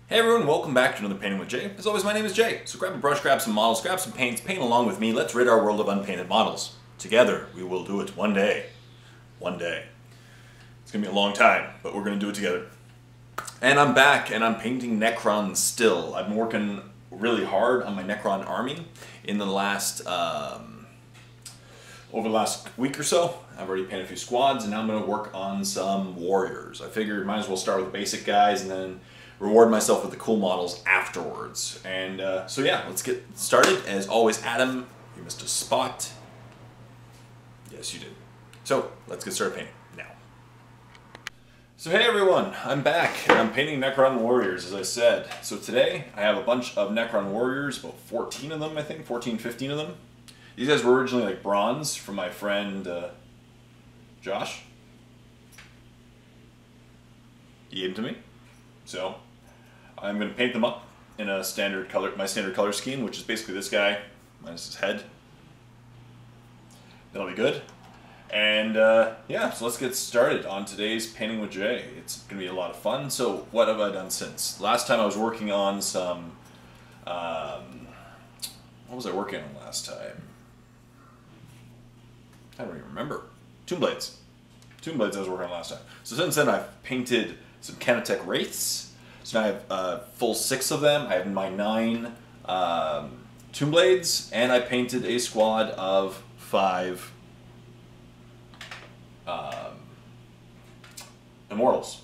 Hey everyone, welcome back to another Painting with Jay. As always, my name is Jay. So grab a brush, grab some models, grab some paints, paint along with me. Let's rid our world of unpainted models. Together, we will do it one day. One day. It's going to be a long time, but we're going to do it together. And I'm back, and I'm painting Necron still. I've been working really hard on my Necron army in the last, over the last week or so. I've already painted a few squads, and now I'm going to work on some warriors. I figured might as well start with the basic guys, and then reward myself with the cool models afterwards. And so yeah, let's get started. As always, Adam, you missed a spot. Yes, you did. So let's get started painting now. So hey everyone, I'm back and I'm painting Necron Warriors, as I said. So today I have a bunch of Necron Warriors, about 14 of them, I think, 14, 15 of them. These guys were originally like bronze from my friend Josh. He gave them to me. So I'm going to paint them up in a standard color, my standard color scheme, which is basically this guy minus his head. That'll be good. And yeah, so let's get started on today's Painting with Jay. It's going to be a lot of fun. So what have I done since? Last time I was working on some, what was I working on last time? I don't even remember. Tomb Blades. Tomb Blades I was working on last time. So since then I've painted some Canatech Wraiths. So now I have a full 6 of them. I have my 9 Tomb Blades, and I painted a squad of 5 Immortals.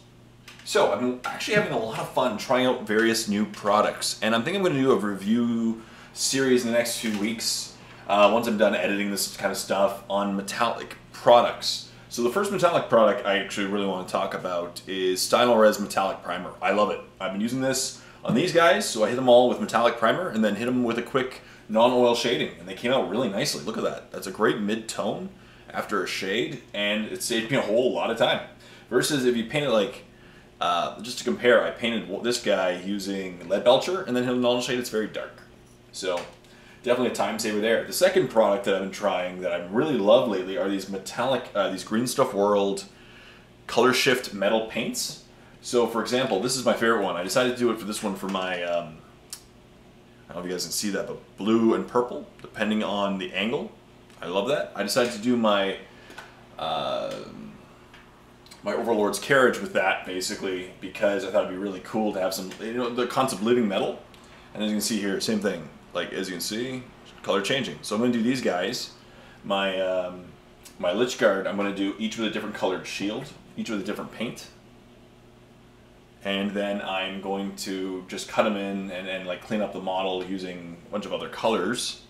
So I'm actually having a lot of fun trying out various new products, and I'm thinking I'm going to do a review series in the next few weeks, once I'm done editing this kind of stuff, on metallic products. So the first metallic product I actually really want to talk about is Stynylrez Metallic Primer. I love it. I've been using this on these guys, so I hit them all with metallic primer and then hit them with a quick non-oil shading, and they came out really nicely. Look at that. That's a great mid-tone after a shade, and it saved me a whole lot of time. Versus if you paint it like, just to compare, I painted this guy using Lead Belcher and then hit a non-oil shade. It's very dark. So definitely a time saver there. The second product that I've been trying that I really love lately are these metallic, these Green Stuff World color shift metal paints. So for example, this is my favorite one. I decided to do it for this one for my, I don't know if you guys can see that, but blue and purple, depending on the angle. I love that. I decided to do my, my Overlord's Carriage with that, basically, because I thought it'd be really cool to have some, you know, the concept of living metal. And as you can see here, same thing. Like, as you can see, color changing. So I'm going to do these guys. My my Lich Guard, I'm going to do each with a different colored shield, each with a different paint. And then I'm going to just cut them in and like clean up the model using a bunch of other colors.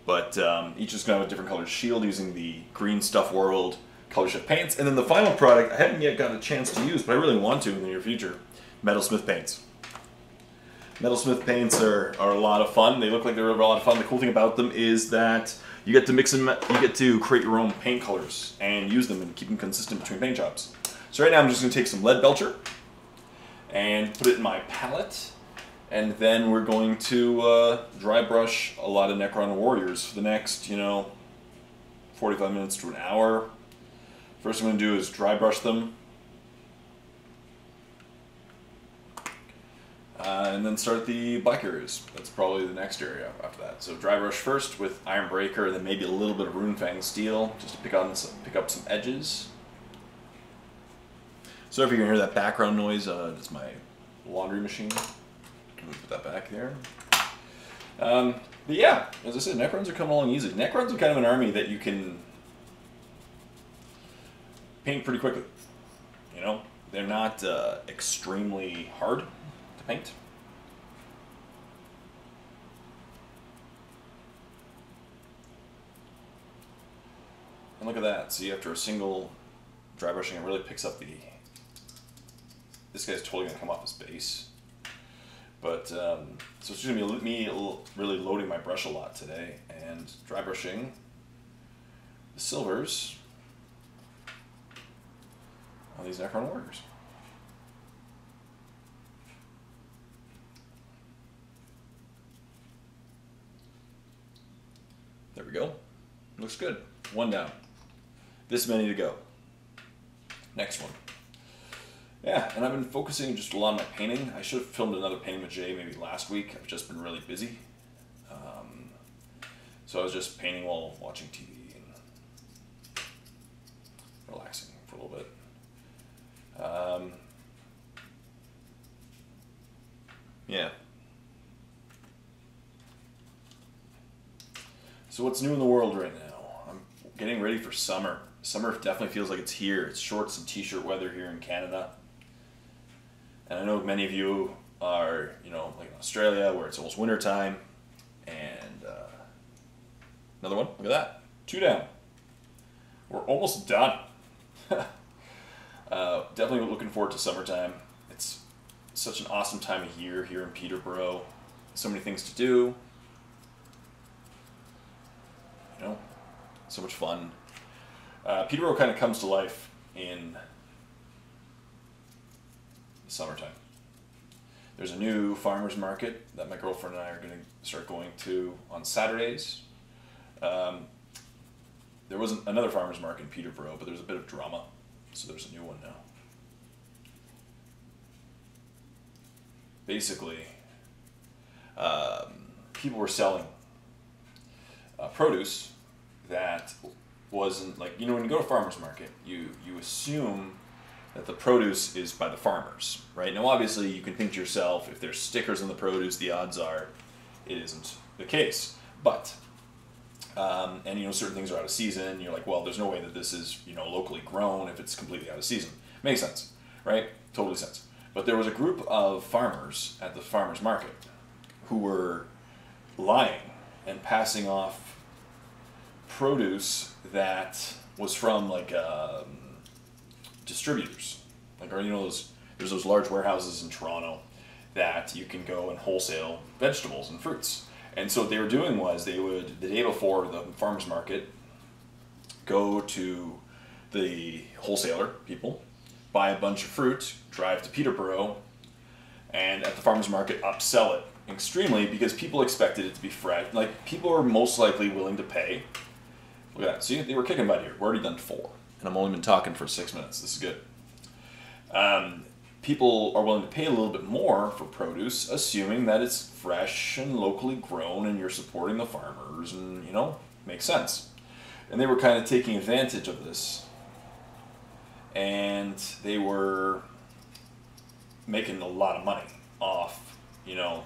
But each is going to have a different colored shield using the Green Stuff World color shift paints. And then the final product, I haven't yet got a chance to use, but I really want to in the near future, Metalsmith paints. Metalsmith paints are a lot of fun. They look like they're a lot of fun. The cool thing about them is that you get to mix and you get to create your own paint colors and use them and keep them consistent between paint jobs. So right now I'm just going to take some Lead Belcher and put it in my palette, and then we're going to dry brush a lot of Necron Warriors for the next, you know, 45 minutes to an hour. First I'm going to do is dry brush them. And then start the black areas. That's probably the next area after that. So dry brush first with Iron Breaker, and then maybe a little bit of Runefang Steel, just to pick up some edges. So if you can hear that background noise, that's my laundry machine. Let me put that back there. But yeah, as I said, Necrons are coming along easy. Necrons are kind of an army that you can paint pretty quickly. You know, they're not extremely hard to paint. And look at that. See, after a single dry brushing, it really picks up the... This guy's totally going to come off his base. But, so it's just going to be me really loading my brush a lot today and dry brushing the silvers on these Necron Warriors. There we go. Looks good. One down. This many to go. Next one. Yeah, and I've been focusing just a lot on my painting. I should have filmed another painting with Jay maybe last week. I've just been really busy. So I was just painting while watching TV and relaxing for a little bit. Yeah. So what's new in the world right now? I'm getting ready for summer. Summer definitely feels like it's here. It's shorts and t-shirt weather here in Canada. And I know many of you are, you know, like in Australia where it's almost winter time. And another one, look at that. 2 down. We're almost done. Definitely looking forward to summertime. It's such an awesome time of year here in Peterborough. So many things to do. You know, so much fun. Peterborough kind of comes to life in the summertime. There's a new farmer's market that my girlfriend and I are going to start going to on Saturdays. There wasn't another farmer's market in Peterborough, but there's a bit of drama, so there's a new one now. Basically, people were selling produce that wasn't, like, you know, when you go to farmer's market, you assume that the produce is by the farmers, right? Now, obviously, you can think to yourself, if there's stickers on the produce, the odds are it isn't the case. But, and, you know, certain things are out of season. You're like, well, there's no way that this is, you know, locally grown if it's completely out of season. Makes sense, right? Totally sense. But there was a group of farmers at the farmer's market who were lying and passing off produce that was from, like, distributors, like, or, you know, there's those large warehouses in Toronto that you can go and wholesale vegetables and fruits. And so what they were doing was they would, the day before the farmer's market, go to the wholesaler people, buy a bunch of fruit, drive to Peterborough, and at the farmer's market upsell it extremely because people expected it to be fresh. Like, people are most likely willing to pay. Look at that. See, they were kicking butt here. We're already done 4. And I've only been talking for 6 minutes. This is good. People are willing to pay a little bit more for produce, assuming that it's fresh and locally grown and you're supporting the farmers and, you know, makes sense. And they were kind of taking advantage of this. And they were making a lot of money off, you know,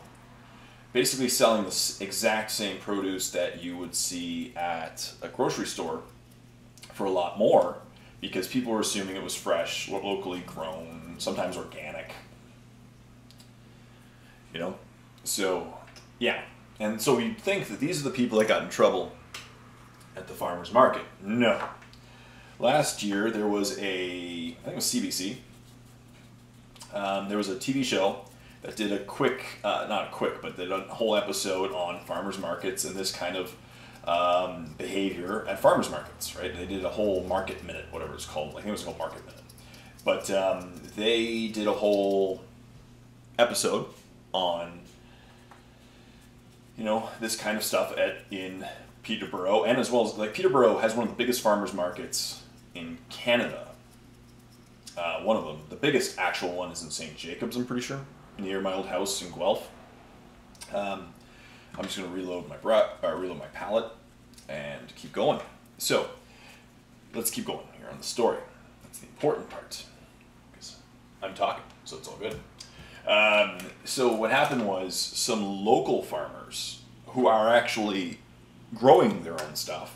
basically selling the exact same produce that you would see at a grocery store for a lot more because people were assuming it was fresh, locally grown, sometimes organic. You know? So, yeah. And so you'd think that these are the people that got in trouble at the farmer's market. No. Last year there was I think it was CBC, there was a TV show that did a quick, not a quick, but did a whole episode on farmers markets and this kind of behavior at farmers markets, right? They did a whole market minute, whatever it's called. I think it was called Market Minute. But they did a whole episode on, you know, this kind of stuff in Peterborough, and as well as, like, Peterborough has one of the biggest farmers markets in Canada. One of them, the biggest actual one, is in St. Jacobs, I'm pretty sure, near my old house in Guelph. I'm just going to reload my palette and keep going. So let's keep going here on the story. That's the important part because I'm talking, so it's all good. So what happened was some local farmers who are actually growing their own stuff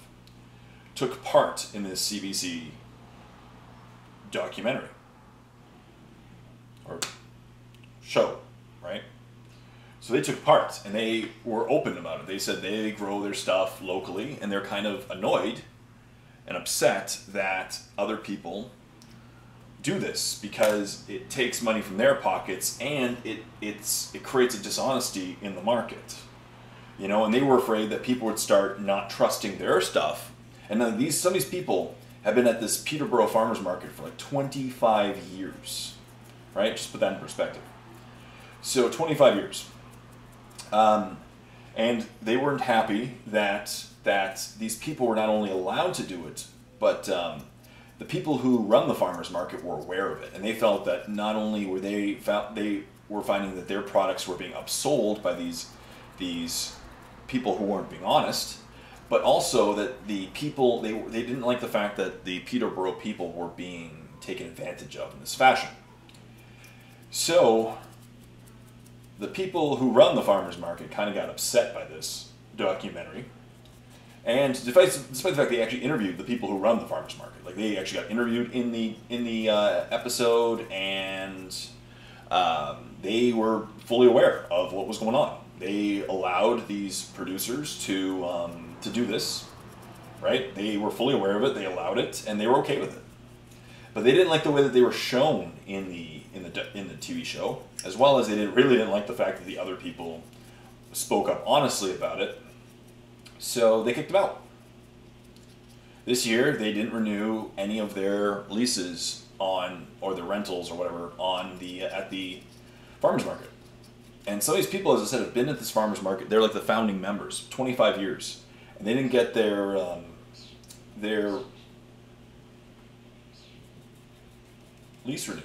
took part in this CBC documentary or show, right? So they took part and they were open about it. They said they grow their stuff locally and they're kind of annoyed and upset that other people do this because it takes money from their pockets and it creates a dishonesty in the market. You know, and they were afraid that people would start not trusting their stuff. And then some of these people have been at this Peterborough farmers market for like 25 years, right? Just put that in perspective. So 25 years. And they weren't happy that these people were not only allowed to do it, but the people who run the farmers market were aware of it, and they felt that not only were they were finding that their products were being upsold by these people who weren't being honest, but also that the people they didn't like the fact that the Peterborough people were being taken advantage of in this fashion. So the people who run the farmers market kind of got upset by this documentary. And despite the fact they actually interviewed the people who run the farmers market, like they actually got interviewed in the episode, and they were fully aware of what was going on. They allowed these producers to do this, right? They were fully aware of it. They allowed it, and they were okay with it. But they didn't like the way that they were shown in the TV show, as well as they really didn't like the fact that the other people spoke up honestly about it. So they kicked them out. This year, they didn't renew any of their leases or the rentals or whatever at the farmers market. And some of these people, as I said, have been at this farmers market. They're like the founding members, 25 years, and they didn't get their lease renewed.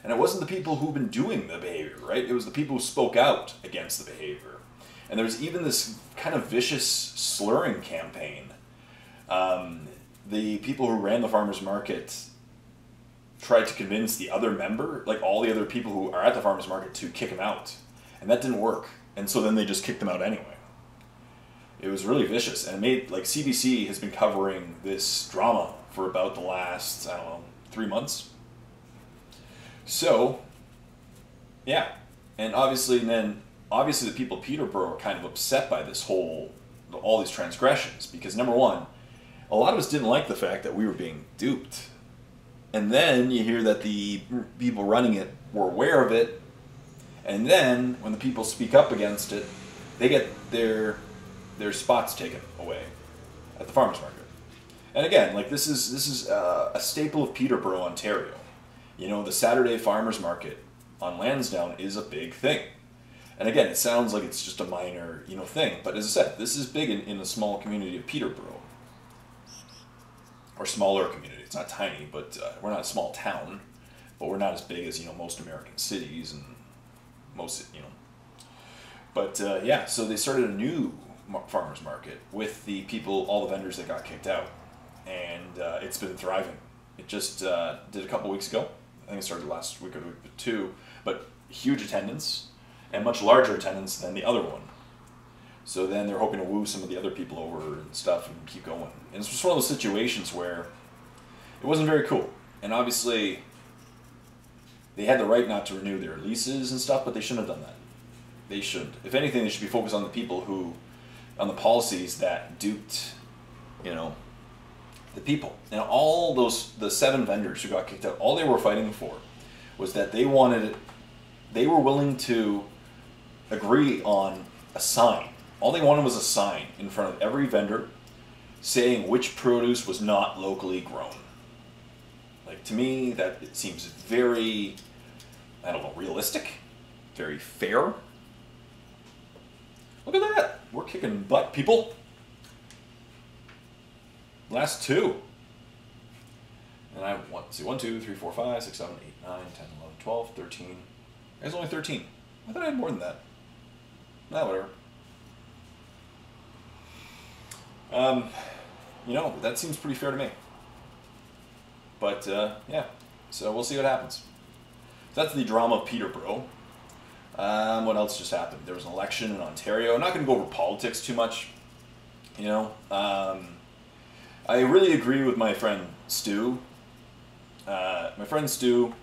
And it wasn't the people who've been doing the behavior, right? It was the people who spoke out against the behavior. And there's even this kind of vicious slurring campaign. The people who ran the farmers market tried to convince the other member, like all the other people who are at the farmers market, to kick him out. And that didn't work. And so then they just kicked them out anyway. It was really vicious. And it made, like, CBC has been covering this drama for about the last, I don't know, 3 months. So, yeah. And obviously the people of Peterborough are kind of upset by all these transgressions, because number one, a lot of us didn't like the fact that we were being duped. And then you hear that the people running it were aware of it, and then when the people speak up against it, they get their spots taken away at the farmers market. And again, like this is a staple of Peterborough, Ontario. You know, the Saturday farmers market on Lansdowne is a big thing. And again, it sounds like it's just a minor, thing. But as I said, this is big in the small community of Peterborough. Or smaller community. It's not tiny, but we're not a small town. But we're not as big as, most American cities and most, But, yeah, so they started a new farmers market with the people, all the vendors that got kicked out. And it's been thriving. It just did a couple weeks ago. I think it started last week or the week two. But huge attendance. And much larger attendance than the other one. So then they're hoping to woo some of the other people over and stuff and keep going. And it's just one of those situations where it wasn't very cool. And obviously, they had the right not to renew their leases and stuff, but they shouldn't have done that. They shouldn't. If anything, they should be focused on the people on the policies that duped, the people. And the 7 vendors who got kicked out, all they were fighting for was that they were willing to agree on a sign. All they wanted was a sign in front of every vendor saying which produce was not locally grown. Like, to me, that it seems very, I don't know, realistic, very fair. Look at that. We're kicking butt, people. Last 2. And I have 1, 2, 3, 4, 5, 6, 7, 8, 9, 10, 11, 12, 13. There's only 13. I thought I had more than that. Nah, whatever. That seems pretty fair to me. But, yeah. So we'll see what happens. That's the drama of Peterborough. What else just happened? There was an election in Ontario. I'm not going to go over politics too much. I really agree with my friend Stu. My friend Stu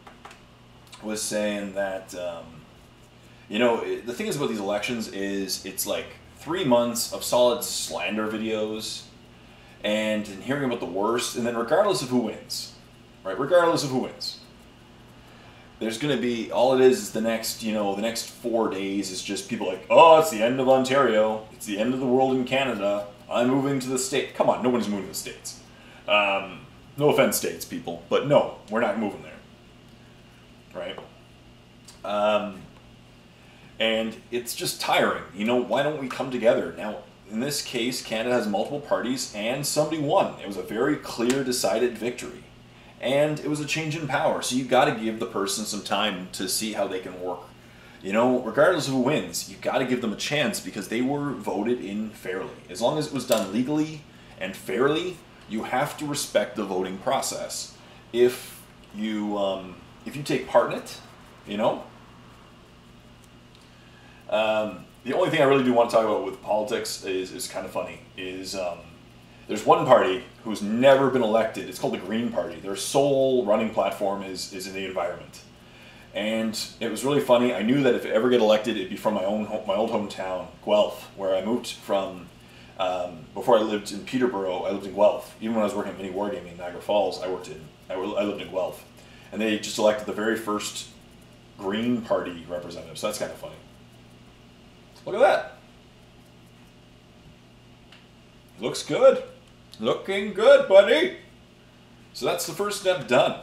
was saying that, the thing is about these elections is it's like 3 months of solid slander videos and hearing about the worst, and then regardless of who wins, right? Regardless of who wins, there's going to be, all it is the next 4 days is just people like, oh, it's the end of Ontario. It's the end of the world in Canada. I'm moving to the state. Come on, nobody's moving to the States. No offense, States people, but no, we're not moving there. Right? And it's just tiring. Why don't we come together? Now, in this case, Canada has multiple parties, and somebody won. It was a very clear, decided victory. And it was a change in power, so you got to give the person some time to see how they can work. You know, regardless of who wins, you got to give them a chance because they were voted in fairly. As long as it was done legally and fairly, you have to respect the voting process. If you take part in it, you know. The only thing I really do want to talk about with politics is kind of funny. There's one party who's never been elected. It's called the Green Party. Their sole running platform is in the environment. And it was really funny. I knew that if it ever get elected, it'd be from my old hometown, Guelph, where I moved from. Before I lived in Peterborough, I lived in Guelph. Even when I was working at Miniwargamer in Niagara Falls, I lived in Guelph. And they just elected the very first Green Party representative. So that's kind of funny. Look at that. Looks good. Looking good, buddy. So that's the first step done.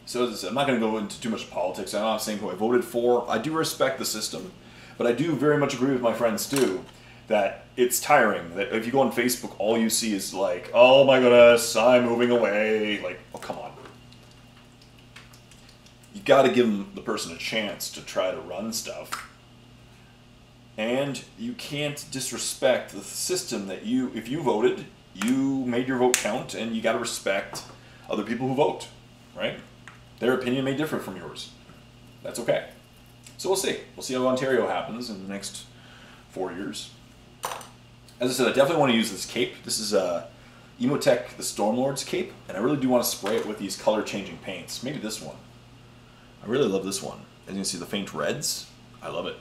So as I said, I'm not going to go into too much politics. I'm not saying who I voted for. I do respect the system. But I do very much agree with my friend Stu that it's tiring. That if you go on Facebook, all you see is like, oh my goodness, I'm moving away. Like, oh, come on. You got to give the person a chance to try to run stuff. And you can't disrespect the system that if you voted, you made your vote count, and you got to respect other people who vote, right? Their opinion may differ from yours. That's okay. So we'll see. We'll see how Ontario happens in the next 4 years. As I said, I definitely want to use this cape. This is Emotech, the Stormlord's cape, and I really do want to spray it with these color-changing paints. Maybe this one. I really love this one. As you can see, the faint reds. I love it.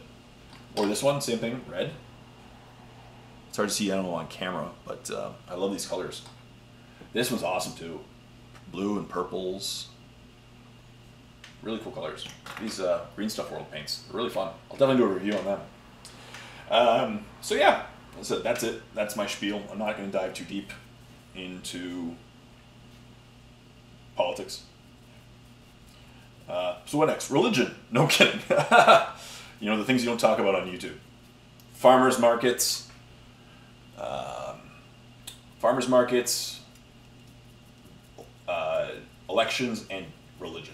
Or this one, same thing, red. It's hard to see, I don't know, on camera, but I love these colors. This one's awesome too. Blue and purples. Really cool colors. These Green Stuff World paints, they're really fun. I'll definitely do a review on them. So yeah, so that's it. That's my spiel. I'm not going to dive too deep into politics. So what next? Religion. No kidding. You know, the things you don't talk about on YouTube. Farmers markets, elections, and religion.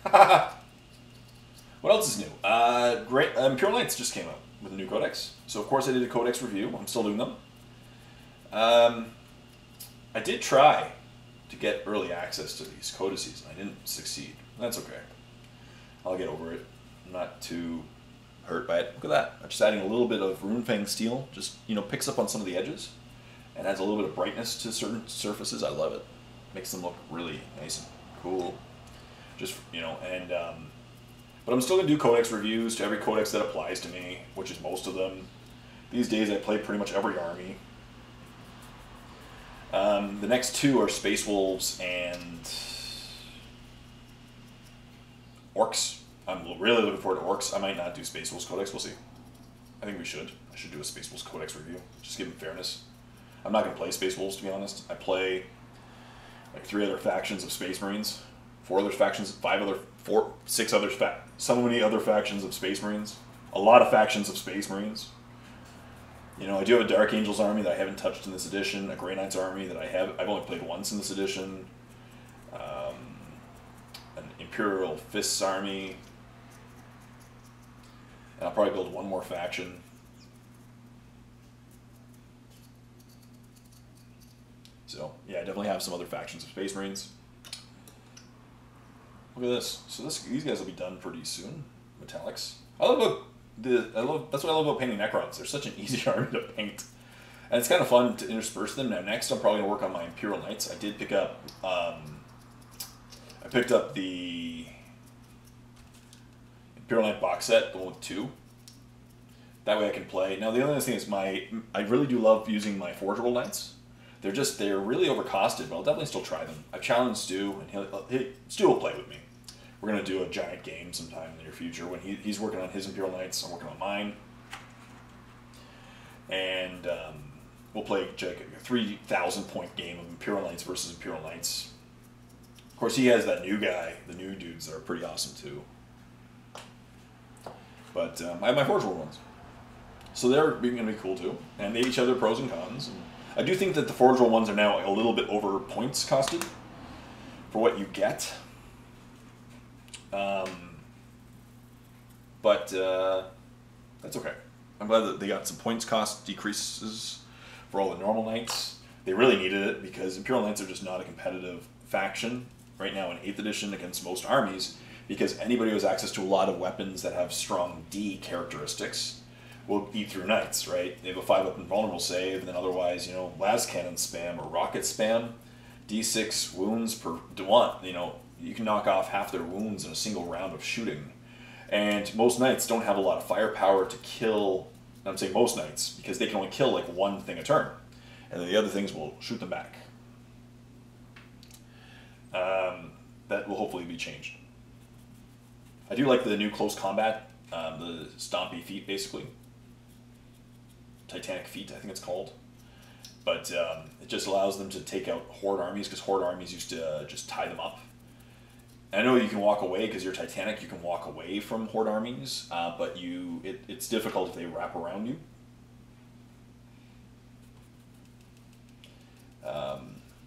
What else is new? Imperial Knights just came out with a new codex. So of course I did a codex review. I'm still doing them. I did try to get early access to these codices, and I didn't succeed. That's okay. I'll get over it. I'm not too hurt by it. Look at that. I'm just adding a little bit of Runefang steel. Just, you know, picks up on some of the edges and adds a little bit of brightness to certain surfaces. I love it. Makes them look really nice and cool. Just, you know, and but I'm still going to do codex reviews to every codex that applies to me, which is most of them. These days I play pretty much every army. The next two are Space Wolves and Orcs. I'm really looking forward to Orcs. I might not do Space Wolves Codex. We'll see. I think we should. I should do a Space Wolves Codex review. Just give them fairness. I'm not going to play Space Wolves, to be honest. I play like 3 other factions of Space Marines. 4 other factions, 6 other so many other factions of Space Marines. A lot of factions of Space Marines. You know, I do have a Dark Angels army that I haven't touched in this edition. A Grey Knights army that I've only played once in this edition. An Imperial Fists army. And I'll probably build one more faction. So, yeah, I definitely have some other factions of Space Marines. Look at this. So these guys will be done pretty soon. Metallics. That's what I love about painting Necrons. They're such an easy army to paint. And it's kind of fun to intersperse them. Now next I'm probably going to work on my Imperial Knights. I did pick up I picked up the Imperial Knight box set, the one with 2. That way I can play. Now the other thing is I really do love using my Forgeable Knights. They're really overcosted, but I'll definitely still try them. I've challenged Stu, and Stu will play with me. We're going to do a giant game sometime in the near future when he's working on his Imperial Knights, I'm working on mine. And we'll play a 3,000 point game of Imperial Knights versus Imperial Knights. Of course, he has that new guy, the new dudes that are pretty awesome too. But I have my Forgeable ones. So they're going to be cool too. And they each have their pros and cons. And I do think that the Forgeable ones are now a little bit over points costed for what you get. But that's okay. I'm glad that they got some points cost decreases for all the normal knights. They really needed it because Imperial Knights are just not a competitive faction right now in 8th edition against most armies, because anybody who has access to a lot of weapons that have strong D characteristics will eat through Knights, right? They have a 5-weapon vulnerable save, and then otherwise, you know, las cannon spam or rocket spam, D6 wounds per one. You know, you can knock off half their wounds in a single round of shooting. And most Knights don't have a lot of firepower to kill. I'm saying most Knights, because they can only kill like one thing a turn, and then the other things will shoot them back. That will hopefully be changed. I do like the new close combat, the stompy feet, basically. Titanic feet, I think it's called. But it just allows them to take out Horde armies, because Horde armies used to just tie them up. And I know you can walk away, because you're Titanic, you can walk away from Horde armies, but it's difficult if they wrap around you.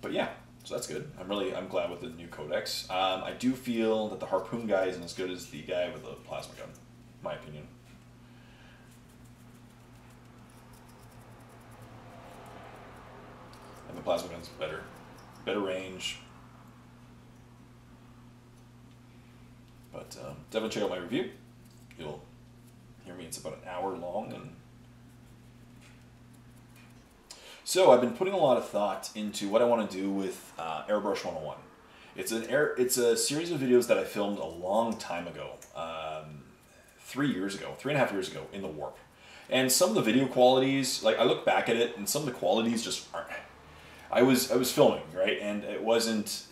But yeah, so that's good. I'm glad with the new codex. I do feel that the harpoon guy isn't as good as the guy with the plasma gun, in my opinion. And the plasma gun's better range. But definitely check out my review. You'll hear me. It's about an hour long, and so I've been putting a lot of thought into what I want to do with Airbrush 101. It's a series of videos that I filmed a long time ago, 3 years ago, 3.5 years ago in the Warp. And some of the video qualities, like I look back at it, and some of the qualities just aren't. I was filming, right, and it wasn't.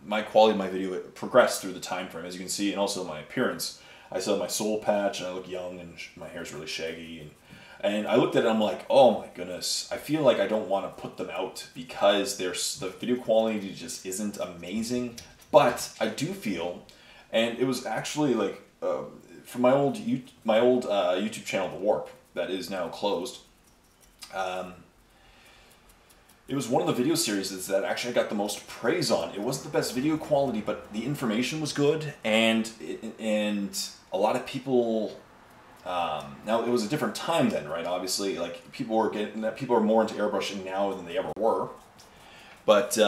My quality of my video, it progressed through the time frame, as you can see, and also my appearance. I still have my soul patch, and I look young, and my hair's really shaggy, and I looked at it, and I'm like, oh my goodness, I feel like I don't want to put them out because the video quality just isn't amazing. But I do feel, and it was actually like from my old YouTube channel, The Warp, that is now closed. It was one of the video series that actually I got the most praise on. It wasn't the best video quality, but the information was good, and a lot of people. Now it was a different time then, right? Obviously, like people are more into airbrushing now than they ever were. But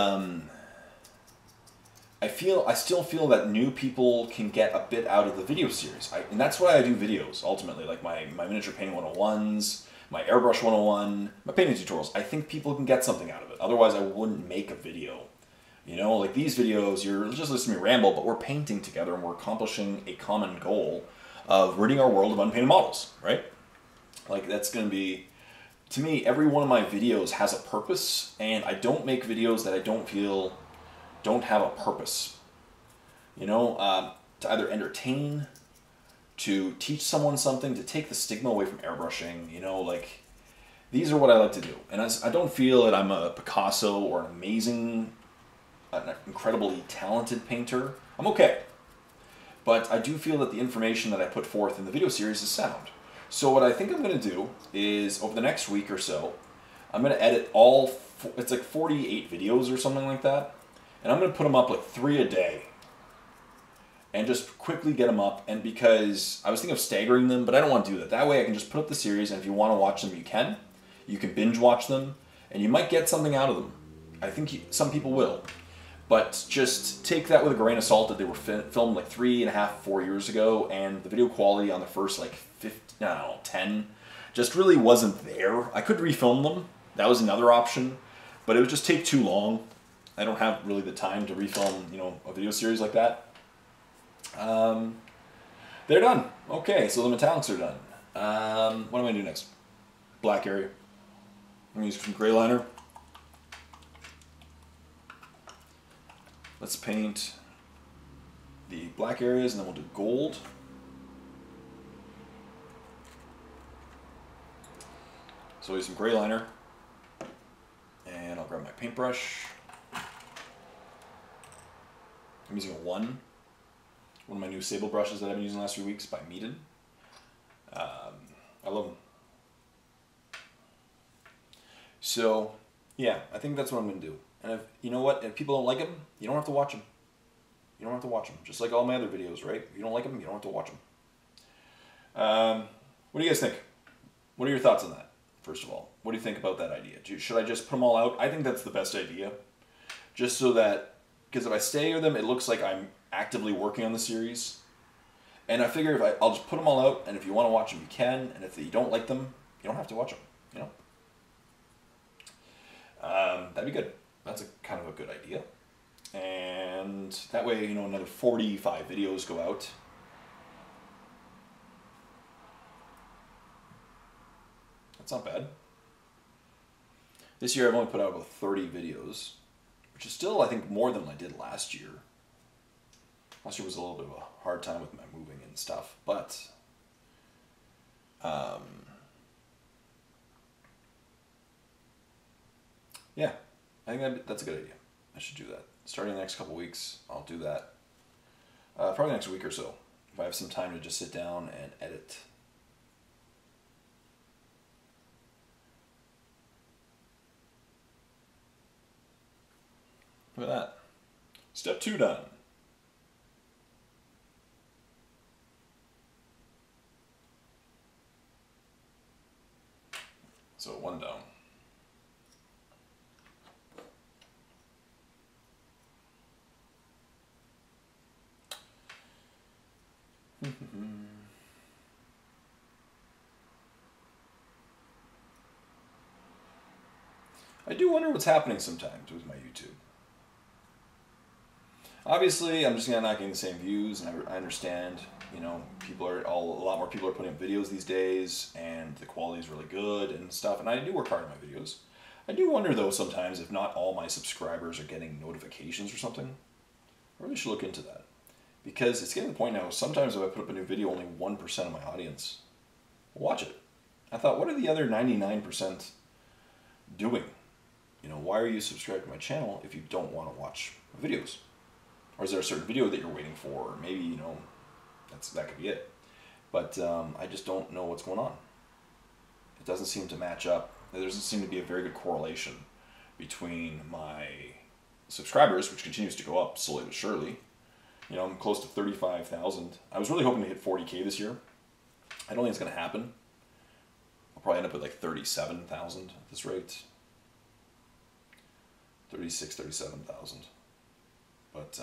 I still feel that new people can get a bit out of the video series, and that's why I do videos ultimately, like my miniature painting 101s. My airbrush 101, my painting tutorials. I think people can get something out of it. Otherwise, I wouldn't make a video. You know, like these videos, you're just listening to me ramble, but we're painting together and we're accomplishing a common goal of ridding our world of unpainted models, right? Like that's going to be, to me, every one of my videos has a purpose, and I don't make videos that I don't feel don't have a purpose. You know, to either entertain, to teach someone something, to take the stigma away from airbrushing, you know, like, these are what I like to do. And I don't feel that I'm a Picasso or an amazing, an incredibly talented painter. I'm okay. But I do feel that the information that I put forth in the video series is sound. So what I think I'm going to do is, over the next week or so, I'm going to edit it's like 48 videos or something like that. And I'm going to put them up like 3 a day. And just quickly get them up, and because I was thinking of staggering them, but I don't want to do that. That way I can just put up the series, and if you want to watch them, you can. You can binge watch them, and you might get something out of them. I think some people will. But just take that with a grain of salt that they were filmed like 3.5, 4 years ago, and the video quality on the first like 10 just really wasn't there. I could refilm them. That was another option, but it would just take too long. I don't have really the time to refilm, you know, a video series like that. They're done. Okay, so the metallics are done. What am I going to do next? Black area. I'm going to use some gray liner. Let's paint the black areas, and then we'll do gold. So I'll use some gray liner, and I'll grab my paintbrush. I'm using a 1. One of my new sable brushes that I've been using the last few weeks by Meaden. I love them. So, yeah, I think that's what I'm going to do. And if, you know what, if people don't like them, you don't have to watch them. You don't have to watch them. Just like all my other videos, right? If you don't like them, you don't have to watch them. What do you guys think? What are your thoughts on that, first of all? What do you think about that idea? Should I just put them all out? I think that's the best idea. Just so that, because if I stagger them, it looks like I'm actively working on the series. And I figure if I'll just put them all out, and if you want to watch them, you can. And if you don't like them, you don't have to watch them, you know? That'd be good. That's kind of a good idea. And that way, you know, another 45 videos go out. That's not bad. This year I've only put out about 30 videos, which is still, I think, more than I did last year. Last year was a little bit of a hard time with my moving and stuff, but yeah, I think that's a good idea. I should do that. Starting the next couple weeks, I'll do that. Probably next week or so, if I have some time to just sit down and edit. Look at that. Step 2 done. So 1 down. I do wonder what's happening sometimes with my YouTube. Obviously, I'm just not getting the same views, and I understand, you know, a lot more people are putting up videos these days, and the quality is really good and stuff, and I do work hard on my videos. I do wonder, though, sometimes if not all my subscribers are getting notifications or something. I really should look into that. Because it's getting to the point now, sometimes if I put up a new video, only 1% of my audience will watch it. I thought, what are the other 99% doing? You know, why are you subscribed to my channel if you don't want to watch videos? Or is there a certain video that you're waiting for? Or maybe, you know, that could be it. But I just don't know what's going on. It doesn't seem to match up. There doesn't seem to be a very good correlation between my subscribers, which continues to go up slowly but surely. You know, I'm close to 35,000. I was really hoping to hit 40K this year. I don't think it's going to happen. I'll probably end up with like 37,000 at this rate. 36, 37,000. But,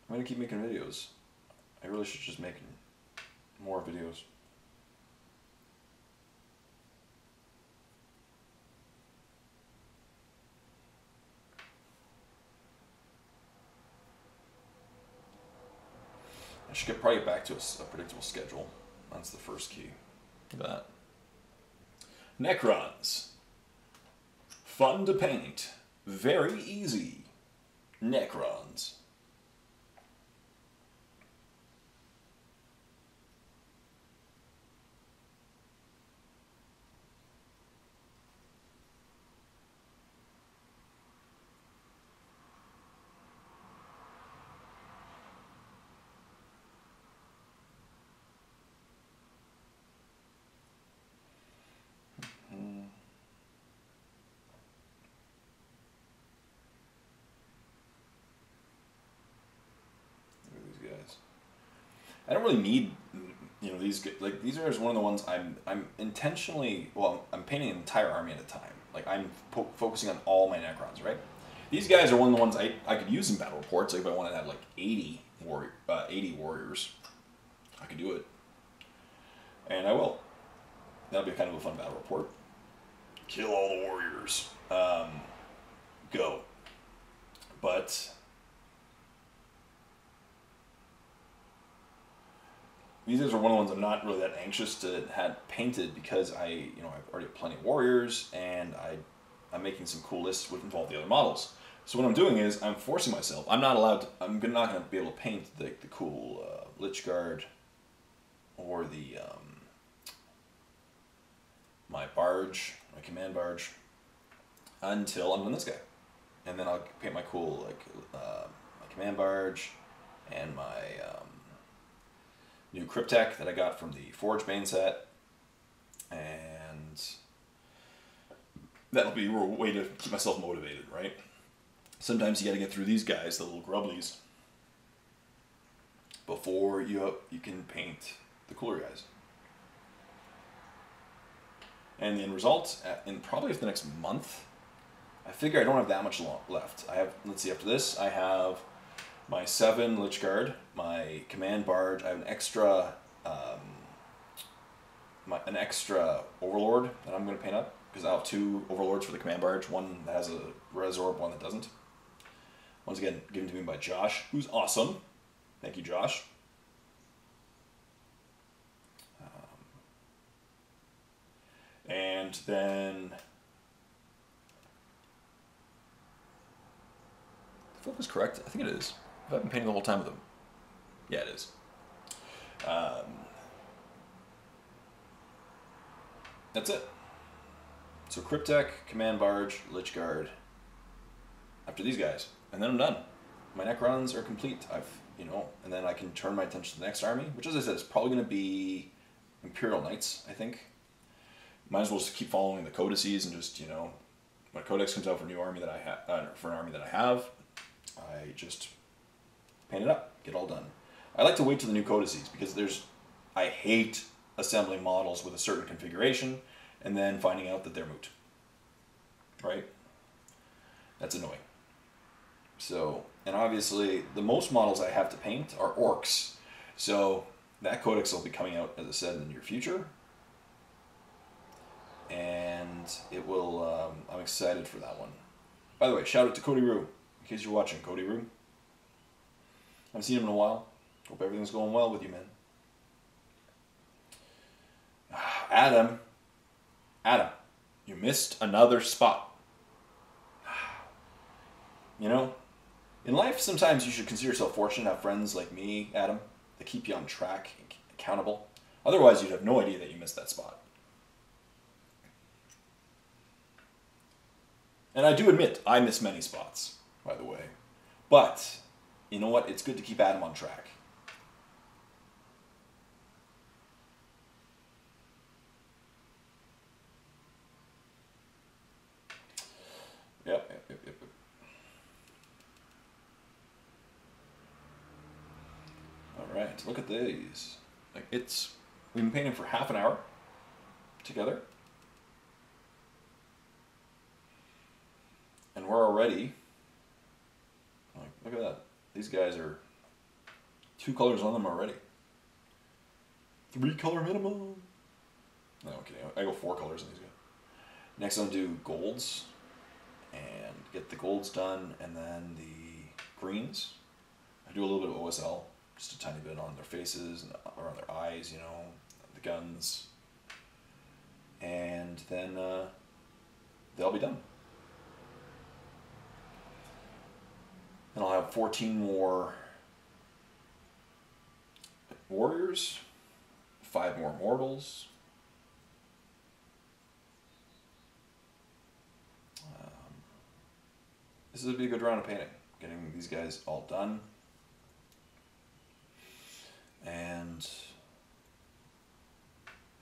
I'm going to keep making videos. I really should just make more videos. I should probably get back to a predictable schedule. That's the first key. Look at that. Necrons. Fun to paint. Very easy. Necrons. I don't really need, you know, these are just one of the ones I'm intentionally, well, I'm painting an entire army at a time. Like I'm focusing on all my Necrons, right? These guys are one of the ones I could use in battle reports. Like if I wanted to have like 80 warriors, I could do it, and I will. That'll be kind of a fun battle report. Kill all the warriors. Go. But these are one of the ones I'm not really that anxious to have painted because I've already have plenty of warriors, and I'm making some cool lists which involve the other models. So what I'm doing is I'm forcing myself. I'm not going to be able to paint the cool Lich Guard or the my barge, my command barge, until I'm done this guy, and then I'll paint my cool my command barge and my new Cryptek that I got from the Forge Bane set, and that'll be a way to keep myself motivated, right? Sometimes you got to get through these guys, the little grubblies, before you can paint the cooler guys. And the end result, in probably the next month, I figure I don't have that much left. I have, let's see, after this, I have my 7 Lich Guard, my Command Barge. I have an extra Overlord that I'm going to paint up, because I'll have 2 Overlords for the Command Barge, one that has a Res Orb, one that doesn't. Once again, given to me by Josh, who's awesome. Thank you, Josh. And then, the flip is correct. I think it is. I've been painting the whole time with them. Yeah, it is. That's it. So Cryptek, Command Barge, Lich Guard. After these guys, and then I'm done. My Necrons are complete. And then I can turn my attention to the next army, which, as I said, is probably going to be Imperial Knights, I think. Might as well just keep following the codices and just, when a codex comes out for a new army that I have, for an army that I have, I just paint it up, get it all done. I like to wait till the new codices because I hate assembling models with a certain configuration and then finding out that they're moot. Right? That's annoying. So, and obviously, the most models I have to paint are orcs. So, that codex will be coming out, as I said, in the near future. And it will, I'm excited for that one. By the way, shout out to Cody Rue, in case you're watching. Cody Rue. I haven't seen him in a while. Hope everything's going well with you, man. Adam, you missed another spot. In life, sometimes you should consider yourself fortunate to have friends like me, Adam, that keep you on track and accountable. Otherwise, you'd have no idea that you missed that spot. And I do admit, I miss many spots, by the way. But, you know what? It's good to keep Adam on track. Yep. Alright, look at these. We've been painting for half an hour together. And we're already, look at that. These guys are 2 colors on them already. 3 color minimum. No, okay, I go 4 colors on these guys. Next I'm going to do golds and get the golds done, and then the greens. I do a little bit of OSL, just a tiny bit on their faces and around their eyes, the guns. And then they'll be done. And I'll have 14 more warriors, 5 more mortals. This would be a good round of painting, getting these guys all done. And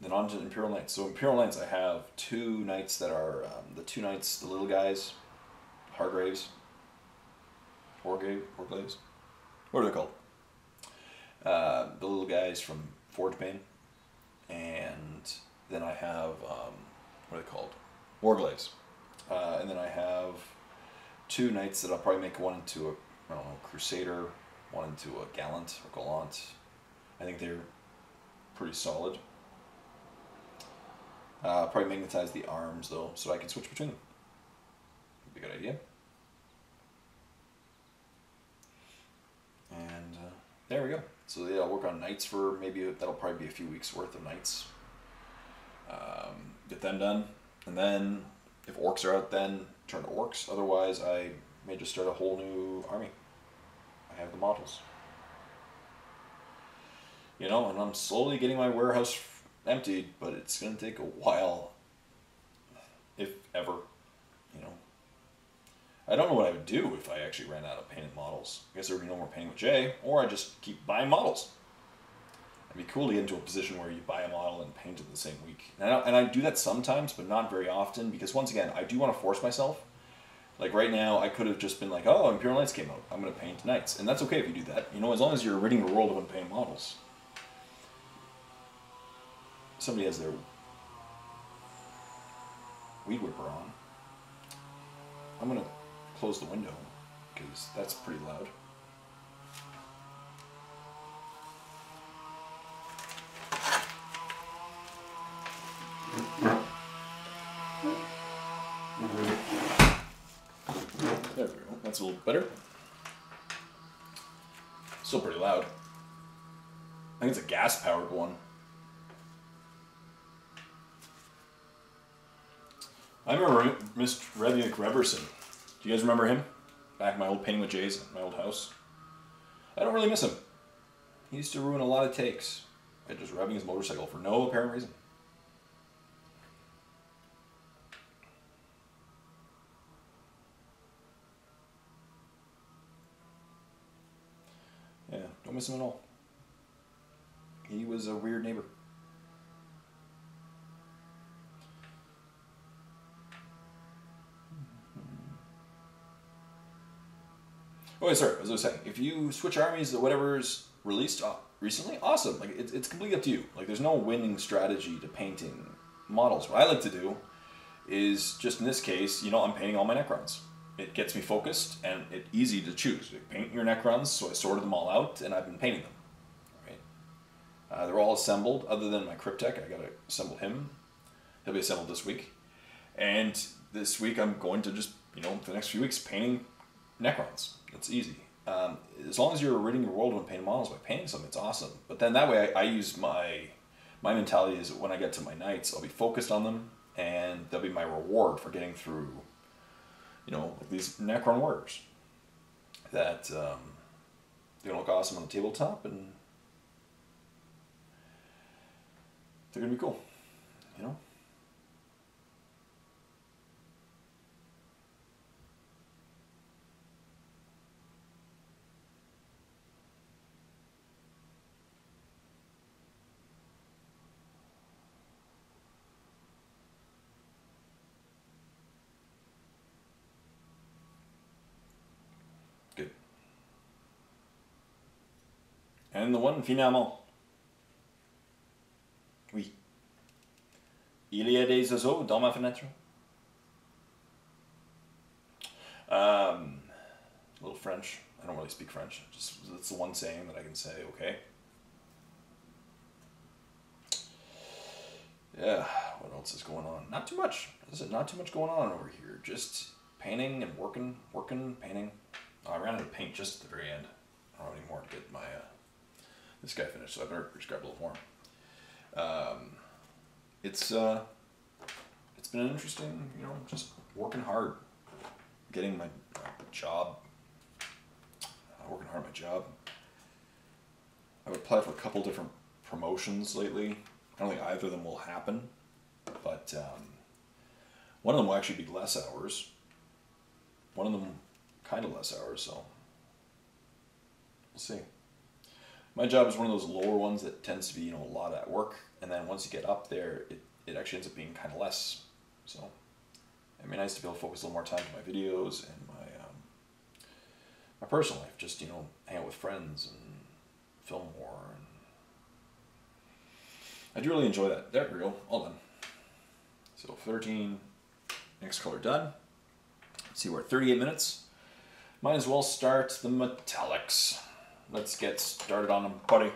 then on to Imperial Knights. So Imperial Knights, I have 2 knights that are, the 2 knights, the little guys, Hargraves. Warglaves? What are they called? The little guys from Forge Bane. And then I have, what are they called? Warglaves. And then I have 2 knights that I'll probably make one into a, Crusader, one into a Gallant or Gallant. I think they're pretty solid. Probably magnetize the arms though, so I can switch between them. Would be a good idea. And there we go. So yeah, I'll work on knights for that'll probably be a few weeks worth of knights. Get them done, and then if orcs are out, then turn to orcs. Otherwise, I may just start a whole new army. I have the models. And I'm slowly getting my warehouse emptied, but it's going to take a while, if ever, I don't know what I would do if I actually ran out of painted models. I guess there would be no more painting with Jay, or I just keep buying models. It'd be cool to get into a position where you buy a model and paint it the same week. And I do that sometimes, but not very often, because once again, I do want to force myself. Like right now, I could have just been like, oh, Imperial Knights came out, I'm going to paint Knights. And that's okay if you do that, you know, as long as you're ridding the world of unpainted models. Somebody has their weed whipper on. I'm going to close the window, because that's pretty loud. There we go. That's a little better. Still pretty loud. I think it's a gas-powered one. I remember Mr. Reviak Reverson. Do you guys remember him? Back in my old Painting with Jays at my old house. I don't really miss him. He used to ruin a lot of takes by just revving his motorcycle for no apparent reason. Yeah, don't miss him at all. He was a weird neighbor. Oh, sorry, as I was saying, if you switch armies to whatever's released recently, awesome. Like it's completely up to you. Like there's no winning strategy to painting models. What I like to do is just in this case, you know, I'm painting all my Necrons. It gets me focused and it's easy to choose. You paint your Necrons, so I sorted them all out and I've been painting them. Right? They're all assembled, other than my Cryptek. I gotta assemble him. He'll be assembled this week. And this week I'm going to just, you know, for the next few weeks painting Necrons. It's easy. As long as you're ridding your world of unpainted models by painting some, it's awesome. But then that way I use my mentality is when I get to my Knights, I'll be focused on them and they'll be my reward for getting through, you know, like these Necron Warriors that they're gonna look awesome on the tabletop and they're gonna be cool, you know. Good. And the one finalement. Oui. Il y a des oiseaux dans ma fenêtre. A little French. I don't really speak French. Just that's the one saying that I can say. Okay. Yeah. What else is going on? Not too much. As I said, not too much going on over here. Just painting and working, painting. Oh, I ran out of paint just at the very end. I don't have any more to get my this guy finished, so I better just grab a little more. It's been an interesting, you know, just working hard, getting my job, working hard at my job. I've applied for a couple different promotions lately. I don't think either of them will happen, but one of them will actually be less hours. One of them kind of less hours, so we'll see. My job is one of those lower ones that tends to be, you know, a lot at work, and then once you get up there, it actually ends up being kind of less. So it'd be nice to be able to focus a little more time on my videos and my personal life. Just, you know, hang out with friends and film more. And I do really enjoy that. There we go, all done. So 13, next color done. Let's see, we're at 38 minutes. Might as well start the metallics. Let's get started on them, buddy.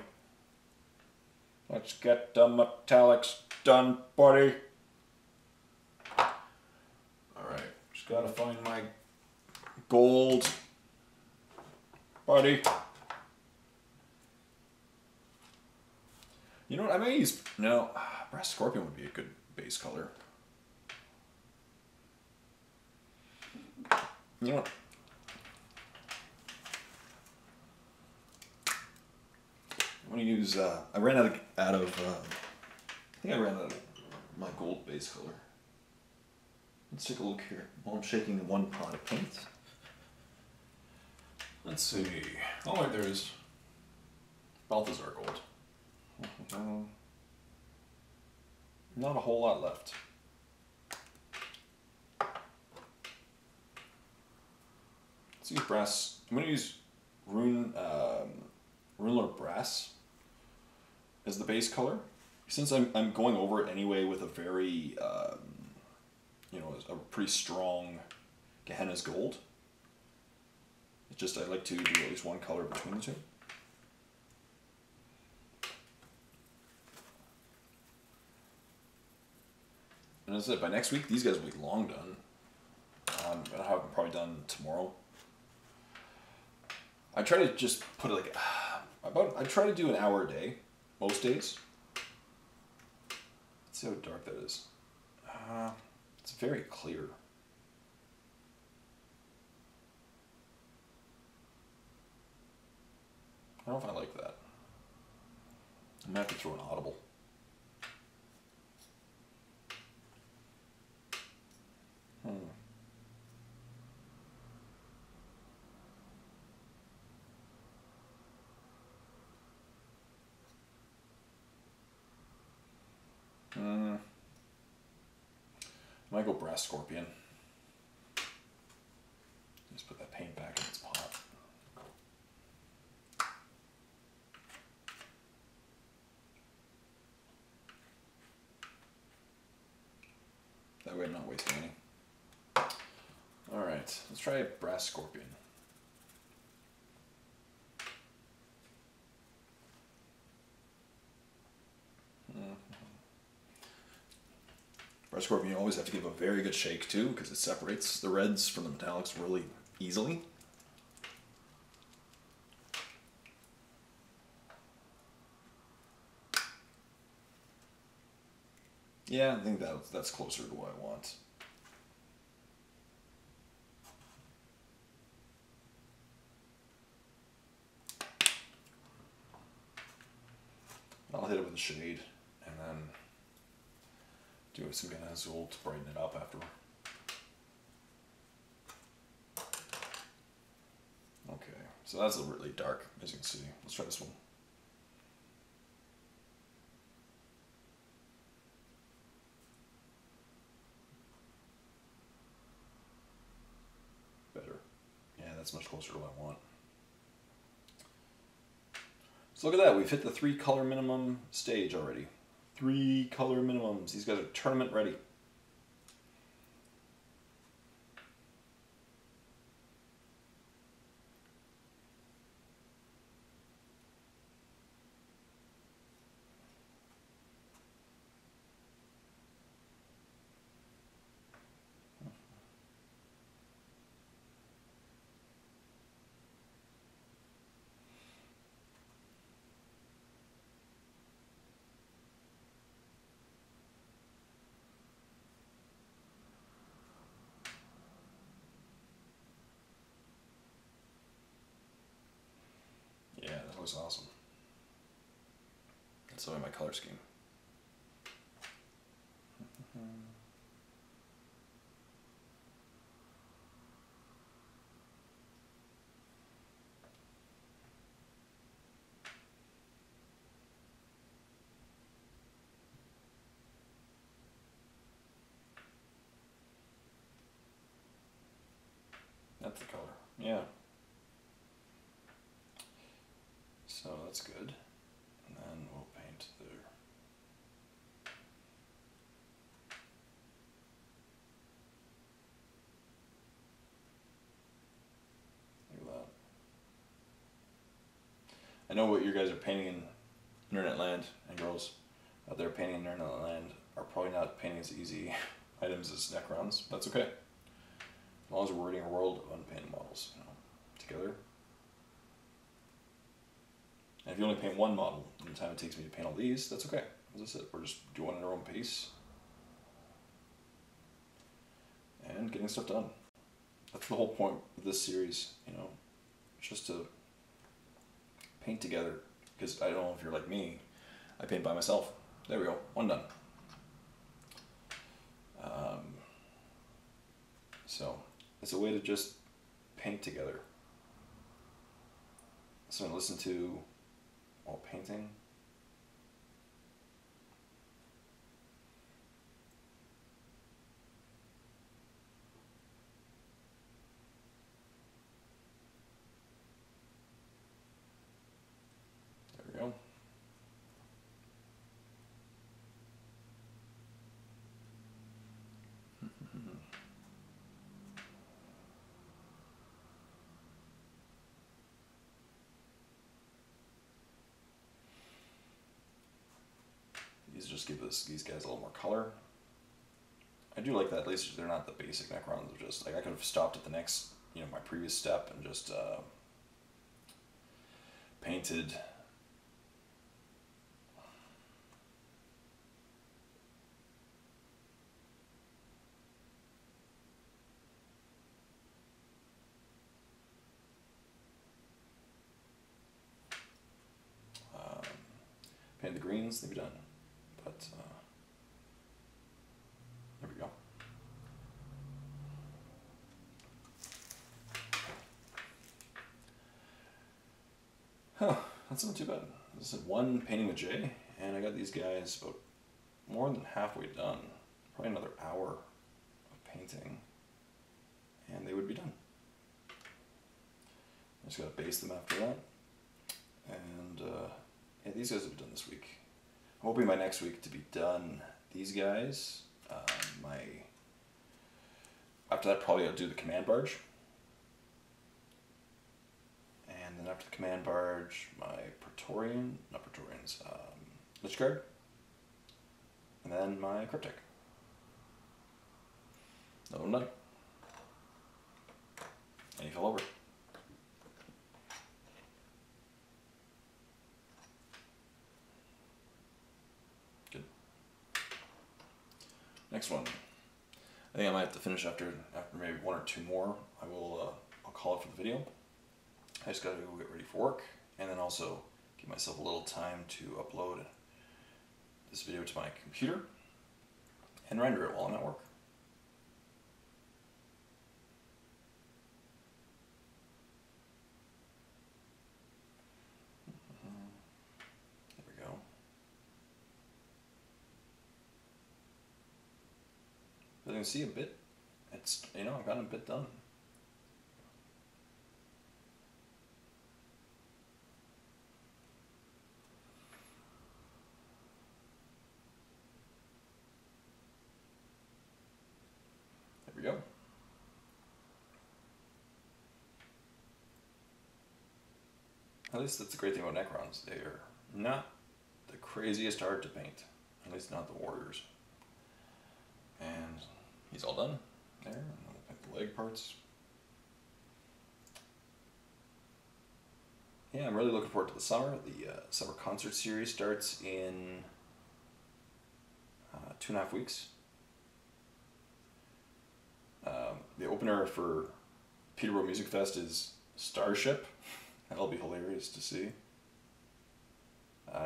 Let's get the metallics done, buddy. Alright, just gotta find my gold, buddy. You know what, I may use, no, Brass Scorpion would be a good base color. You know what? I'm gonna use, I ran out of I think I ran out of my gold base color. Let's take a look here while I'm shaking the one pot of paint. Let's see. Oh wait, there is Balthazar gold. Not a whole lot left. Let's use brass. I'm going to use Runelord Brass as the base color. Since I'm going over it anyway with a very, you know, a pretty strong Gehenna's Gold. It's just I like to do at least one color between the two. And as I said, by next week, these guys will be long done. I'll have them probably done tomorrow. I try to just put it like, I try to do an hour a day, most days. Let's see how dark that is. It's very clear. I don't know if I like that. I'm going to have to throw an audible. I might go Brass Scorpion. Just put that paint back in its pot. That way I'm not wasting any. Alright, let's try Brass Scorpion. Brass Scorpion, you always have to give a very good shake too, because it separates the reds from the metallics really easily. Yeah, I think that's closer to what I want. I'll hit it with a shade, and then do some Gehenna's Gold to brighten it up after. Okay, so that's really dark, as you can see. Let's try this one. Better. Yeah, that's much closer to what I want. So look at that, we've hit the 3 color minimum stage already. 3 color minimums. These guys are tournament ready. Yeah, that looks awesome. That's the way my color scheme. That's the color, yeah. So that's good. And then we'll paint there. Look at that. I know what you guys are painting in Internet Land, and girls out there painting in Internet Land are probably not painting as easy items as Necrons. That's okay. As long as we're reading a world of unpainted models, you know, together. And if you only paint one model in the time it takes me to paint all these, that's okay. As I said, we're just doing it at our own pace and getting stuff done. That's the whole point of this series, you know, just to paint together. Because I don't know if you're like me, I paint by myself. There we go, one done. So it's a way to just paint together. So listen to while painting. These just give these guys a little more color. I do like that. At least they're not the basic Necrons. They're just like I could have stopped at the next, my previous step and just painted. Painted the greens, they'd be done. But there we go. Huh, that's not too bad. This is one painting with J, and I got these guys about more than halfway done. Probably another hour of painting, and they would be done. I just gotta base them after that. And yeah, these guys will be done this week. I'm hoping by next week to be done. These guys, after that probably I'll do the command barge. And then after the command barge, my Lich Guard. And then my Cryptic. No night. And he fell over. Good. Next one. I think I might have to finish after maybe one or two more. I'll call it for the video. I just gotta go get ready for work, and then also give myself a little time to upload this video to my computer and render it while I'm at work. There we go. But you can see a bit, I've gotten a bit done. There we go. At least that's the great thing about Necrons. They are not the craziest hard to paint. At least not the Warriors. And he's all done there. I'm going to paint the leg parts. Yeah, I'm really looking forward to the summer. The summer concert series starts in 2.5 weeks. The opener for Peterborough Music Fest is Starship. That'll be hilarious to see.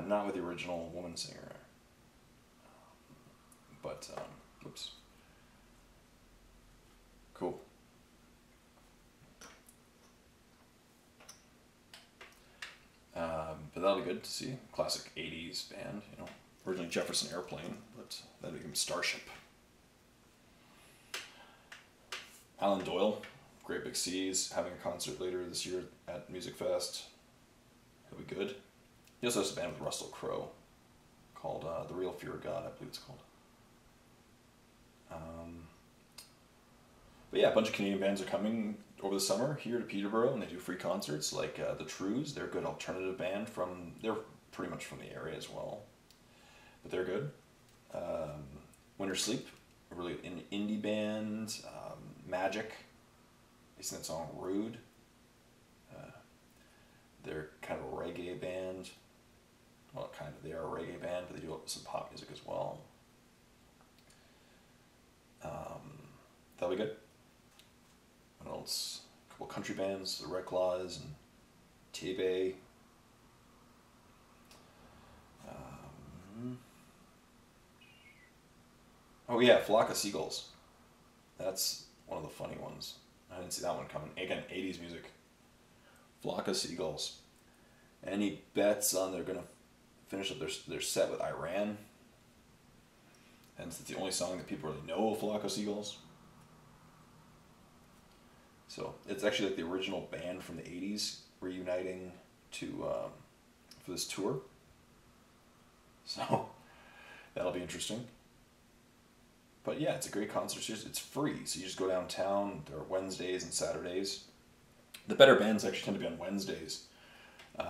Not with the original woman singer. But, oops. Cool. But that'll be good to see. Classic 80s band, Originally Jefferson Airplane, but that became Starship. Alan Doyle, Great Big Seas, having a concert later this year at Music Fest. It'll be good. He also has a band with Russell Crowe called The Real Fear of God, I believe it's called. But yeah, a bunch of Canadian bands are coming over the summer here to Peterborough, and they do free concerts, like the Trues. They're a good alternative band they're pretty much from the area as well, but they're good. Winter Sleep, a really indie band. Magic, they sing that song Rude. They're kind of a reggae band. Well, they are a reggae band, but they do some pop music as well. That'll be good. What else? A couple country bands, the Red Claws and T-Bay. Oh yeah, Flock of Seagulls. That's one of the funny ones. I didn't see that one coming. Again, 80s music. Flock of Seagulls. And he bets on they're going to finish up their set with Iran. And it's the only song that people really know of Flock of Seagulls. So it's actually like the original band from the 80s reuniting for this tour. So that'll be interesting. But yeah, it's a great concert series. It's free, so you just go downtown. There are Wednesdays and Saturdays. The better bands actually tend to be on Wednesdays. A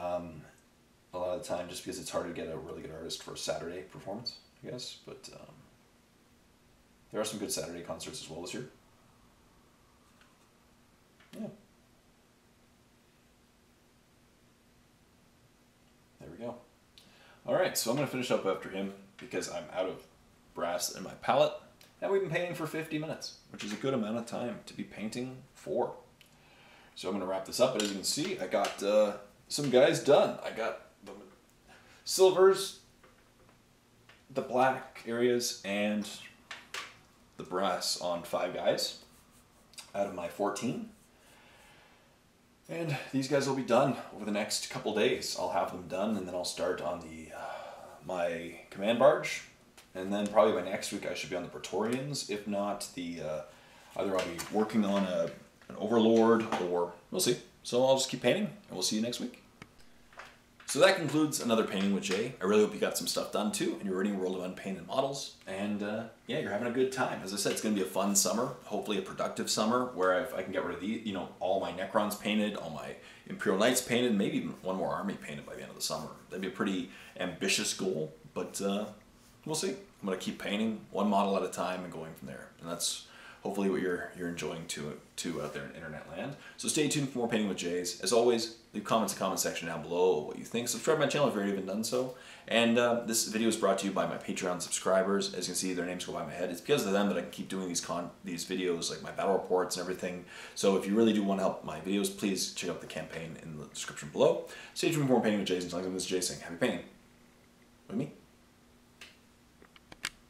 lot of the time, just because it's hard to get a really good artist for a Saturday performance, I I guess. But there are some good Saturday concerts as well this year. Yeah. There we go. All right, so I'm going to finish up after him because I'm out of brass in my palette. And we've been painting for 50 minutes, which is a good amount of time to be painting for. So I'm going to wrap this up, but as you can see, I got some guys done. I got the silvers, the black areas, and the brass on 5 guys out of my 14. And these guys will be done over the next couple days. I'll have them done, and then I'll start on the my command barge. And then probably by next week I should be on the Praetorians. If not, the either I'll be working on an Overlord, or we'll see. So I'll just keep painting, and we'll see you next week. So that concludes another Painting with Jay. I really hope you got some stuff done too, and you're reading World of Unpainted Models. And yeah, you're having a good time. As I said, it's going to be a fun summer, hopefully a productive summer, where if I can get rid of the, all my Necrons painted, all my Imperial Knights painted, maybe even one more army painted by the end of the summer. That'd be a pretty ambitious goal, but we'll see. I'm going to keep painting one model at a time and going from there. And that's hopefully what you're enjoying too out there in internet land. So stay tuned for more Painting with Jays. As always, leave comments in the comment section down below what you think. Subscribe to my channel if you haven't even done so. And this video is brought to you by my Patreon subscribers. As you can see, their names go by my head. It's because of them that I can keep doing these videos, like my battle reports and everything. So if you really do want to help my videos, please check out the campaign in the description below. Stay tuned for more Painting with Jays. Until next time, this is Jay saying, happy painting with me.